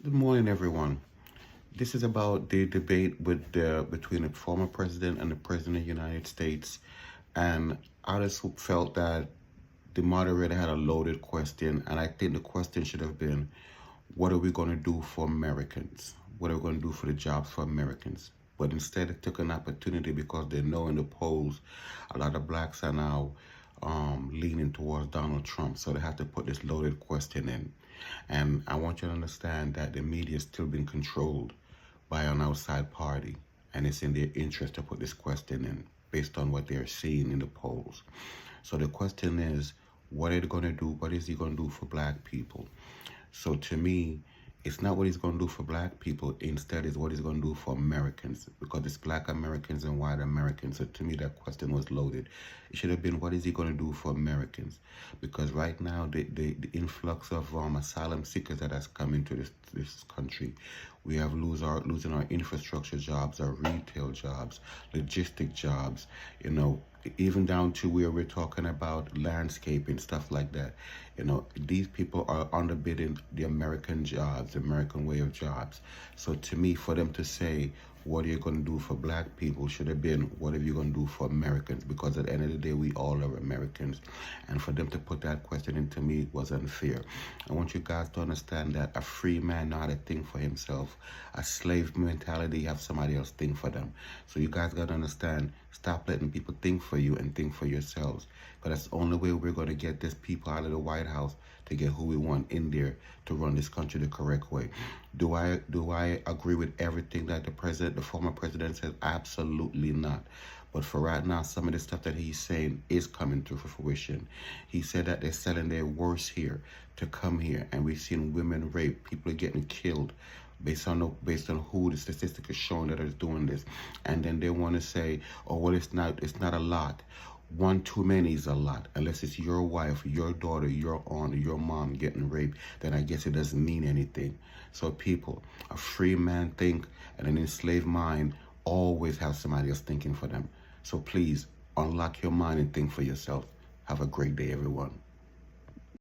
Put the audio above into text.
Good morning, everyone. This is about the debate between the former president and the president of the United States. And I just felt that the moderator had a loaded question, and I think the question should have been, what are we going to do for Americans? What are we going to do for the jobs for Americans? But instead, it took an opportunity because they know in the polls a lot of blacks are now leaning towards Donald Trump. So they have to put this loaded question in. And I want you to understand that the media is still being controlled by an outside party. And it's in their interest to put this question in based on what they're seeing in the polls. So the question is, what are they going to do? What is he going to do for black people? So to me, it's not what he's going to do for black people. Instead, it's what he's going to do for Americans, because it's black Americans and white Americans. So to me, that question was loaded. It should have been, what is he going to do for Americans? Because right now, the influx of asylum seekers that has come into this country, we have losing our infrastructure jobs, our retail jobs, logistic jobs, even down to where we're talking about landscaping, stuff like that. These people are underbidding the American jobs, the American way of jobs. So to me, for them to say, what are you going to do for black people, should have been, what are you going to do for Americans? Because at the end of the day, we all are Americans. And for them to put that question into me was unfair. I want you guys to understand that a free man know how to think for himself. A slave mentality, have somebody else think for them. So you guys got to understand, stop letting people think for you and think for yourselves. Because that's the only way we're going to get these people out of the White House to get who we want in there to run this country the correct way. Do I agree with everything that the former president said? Absolutely not. But for right now, some of the stuff that he's saying is coming to fruition. He said that they're selling their worst here to come here, and we've seen women raped, people are getting killed based on who the statistic is showing that is doing this. And then they want to say, oh, well, it's not a lot. One too many is a lot. Unless it's your wife, your daughter, your aunt, or your mom getting raped, then I guess it doesn't mean anything. So people, a free man think, and an enslaved mind always have somebody else thinking for them. So please, unlock your mind and think for yourself. Have a great day, everyone.